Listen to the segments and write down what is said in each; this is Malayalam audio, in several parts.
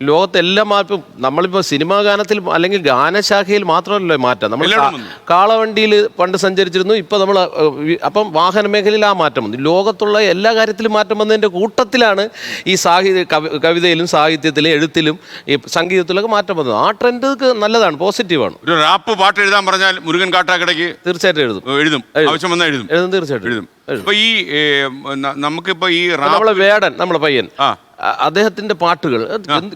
ലോകത്തെ എല്ലാ മാറ്റം നമ്മളിപ്പോൾ സിനിമാ ഗാനത്തിൽ അല്ലെങ്കിൽ ഗാനശാഖയിൽ മാത്രമല്ലല്ലോ മാറ്റം. നമ്മൾ കാളവണ്ടിയിൽ പണ്ട് സഞ്ചരിച്ചിരുന്നു, ഇപ്പം നമ്മൾ അപ്പം വാഹന മേഖലയിൽ ആ മാറ്റം വന്നു. ലോകത്തുള്ള എല്ലാ കാര്യത്തിലും മാറ്റം വന്നതിൻ്റെ കൂട്ടത്തിലാണ് ഈ കവിതയിലും സാഹിത്യത്തിലും എഴുത്തിലും ഈ സംഗീതത്തിലൊക്കെ മാറ്റം വന്നത്. ആ ട്രെൻഡ് നല്ലതാണ്, പോസിറ്റീവാണ്. ഒരു റാപ്പ് പാട്ട് എഴുതാൻ പറഞ്ഞാൽ മുരുകൻ കാട്ടാക്കടയ്ക്ക് തീർച്ചയായിട്ടും എഴുതും ആവശ്യം വന്നാൽ എഴുതും തീർച്ചയായിട്ടും എഴുതും. ഇപ്പൊ ഈ നമുക്കിപ്പോ ഈ നമ്മളെ വേടൻ, നമ്മളെ പയ്യൻ, അദ്ദേഹത്തിന്റെ പാട്ടുകൾ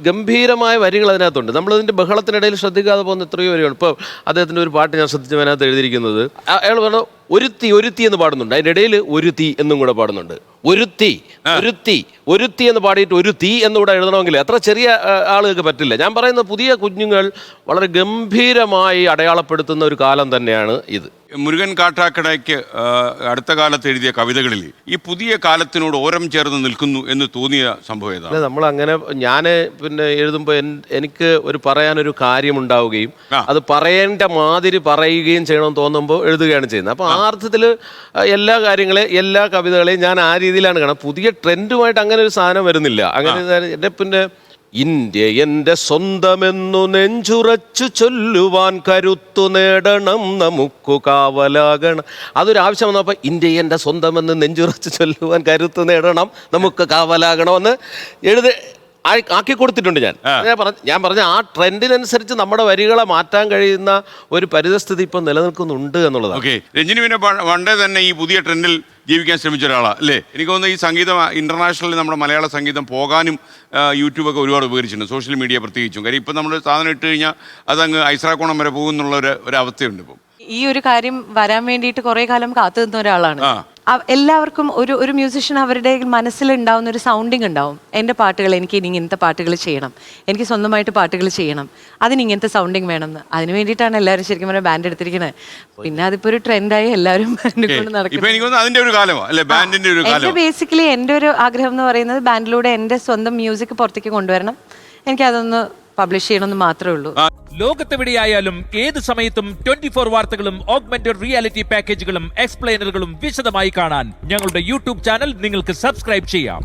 ഗംഭീരമായ വരികൾ അതിനകത്തുണ്ട്. നമ്മളതിന്റെ ബഹളത്തിനിടയിൽ ശ്രദ്ധിക്കാതെ പോകുന്ന എത്രയോ വരികയാണ്. ഇപ്പോൾ അദ്ദേഹത്തിന്റെ ഒരു പാട്ട് ഞാൻ ശ്രദ്ധിച്ചു, അതിനകത്ത് എഴുതിയിരിക്കുന്നത് അയാൾ പറഞ്ഞു ഒരുത്തി എന്ന് പാടുന്നുണ്ട്, അതിൻ്റെ ഇടയിൽ ഒരു തീ എന്നും കൂടെ പാടുന്നുണ്ട്. ഒരുത്തി എന്ന് പാടിയിട്ട് ഒരു തീ എന്നുകൂടെ എഴുതണമെങ്കിൽ അത്ര ചെറിയ ആളുകൾക്ക് പറ്റില്ല. ഞാൻ പറയുന്ന പുതിയ കുഞ്ഞുങ്ങൾ വളരെ ഗംഭീരമായി അടയാളപ്പെടുത്തുന്ന ഒരു കാലം തന്നെയാണ് ഇത്. മുരുകൻ കാട്ടാക്കടയ്ക്ക് അടുത്ത കാലത്ത് എഴുതിയ കവിതകളിൽ ഈ പുതിയ കാലത്തിനോട് ഓരം ചേർന്ന് നിൽക്കുന്നു എന്ന് തോന്നിയ സംഭവം ഏതാണ്? നമ്മൾ അങ്ങനെ ഞാൻ പിന്നെ എഴുതുമ്പോൾ എനിക്ക് ഒരു പറയാനൊരു കാര്യമുണ്ടാവുകയും അത് പറയേണ്ട മാതിരി പറയുകയും ചെയ്യണമെന്ന് തോന്നുമ്പോൾ എഴുതുകയാണ് ചെയ്യുന്നത്. അപ്പോൾ ആ അർത്ഥത്തിൽ എല്ലാ കവിതകളെയും ഞാൻ ആ രീതിയിലാണ് കാണുന്നത്. പുതിയ ട്രെൻഡുമായിട്ട് അങ്ങനെ ഒരു സാധനം വരുന്നില്ല. അങ്ങനെ എൻ്റെ പിന്നെ ഇന്ത്യ എൻ്റെ സ്വന്തമെന്നു നെഞ്ചുറച്ചു ചൊല്ലുവാൻ കരുത്തു നേടണം നമുക്ക് കാവലാകണം. അതൊരു ആവശ്യം വന്നപ്പോൾ ഇന്ത്യ എൻ്റെ സ്വന്തമെന്ന് നെഞ്ചുറച്ചു ചൊല്ലുവാൻ കരുത്തു നേടണം നമുക്ക് കാവലാകണമെന്ന് ആക്കി കൊടുത്തിട്ടുണ്ട്. ഞാൻ പറഞ്ഞ ആ ട്രെൻഡിനനുസരിച്ച് നമ്മുടെ വരികളെ മാറ്റാൻ കഴിയുന്ന ഒരു പരിതസ്ഥിതി ഇപ്പം നിലനിൽക്കുന്നുണ്ട് എന്നുള്ളതാണ്. ഓക്കെ, രഞ്ജിനി പിന്നെ പണ്ടേ തന്നെ ഈ പുതിയ ട്രെൻഡിൽ ജീവിക്കാൻ ശ്രമിച്ച ഒരാളാണ് അല്ലേ? എനിക്ക് തോന്നുന്നു ഈ സംഗീതം ഇന്റർനാഷണലി നമ്മുടെ മലയാള സംഗീതം പോകാനും യൂട്യൂബൊക്കെ ഒരുപാട് ഉപകരിച്ചിട്ടുണ്ട്, സോഷ്യൽ മീഡിയ പ്രത്യേകിച്ചും. കാര്യം ഇപ്പം നമ്മൾ സാധനം ഇട്ട് കഴിഞ്ഞാൽ അതങ്ങ് ഐസ്രാക്കോണം വരെ പോകുന്നുള്ള ഒരു അവസ്ഥയുണ്ട് ഇപ്പം. ഈ ഒരു കാര്യം വരാൻ വേണ്ടിയിട്ട് കുറെ കാലം കാത്തു നിന്ന ഒരാളാണ്. എല്ലാവർക്കും ഒരു മ്യൂസിഷ്യൻ അവരുടെ മനസ്സിലുണ്ടാവുന്ന ഒരു സൗണ്ടിങ് ഉണ്ടാവും. എൻ്റെ പാട്ടുകൾ എനിക്ക് ഇനി ഇങ്ങനത്തെ പാട്ടുകൾ ചെയ്യണം, എനിക്ക് സ്വന്തമായിട്ട് പാട്ടുകൾ ചെയ്യണം, അതിന് ഇങ്ങനത്തെ സൗണ്ടിങ് വേണമെന്ന്. അതിന് വേണ്ടിയിട്ടാണ് എല്ലാവരും ശരിക്കും പറഞ്ഞാൽ ബാൻഡ് എടുത്തിരിക്കുന്നത്. പിന്നെ അതിപ്പോൾ ഒരു ട്രെൻഡായി എല്ലാവരും ബാൻഡ് കൊണ്ട് നടക്കുന്നത്. എൻ്റെ ബേസിക്കലി എൻ്റെ ഒരു ആഗ്രഹം എന്ന് പറയുന്നത് ബാൻഡിലൂടെ എൻ്റെ സ്വന്തം മ്യൂസിക് പുറത്തേക്ക് കൊണ്ടുവരണം, എനിക്കതൊന്ന് പബ്ലിഷ് ചെയ്യണമെന്ന് മാത്രമേ ഉള്ളൂ. ലോകത്തെവിടെയായാലും ഏത് സമയത്തും 24 വാർത്തകളും ഓഗ്മെന്റഡ് റിയാലിറ്റി പാക്കേജുകളും എക്സ്പ്ലെയിനറുകളും വിശദമായി കാണാൻ ഞങ്ങളുടെ യൂട്യൂബ് ചാനൽ നിങ്ങൾക്ക് സബ്സ്ക്രൈബ് ചെയ്യാം.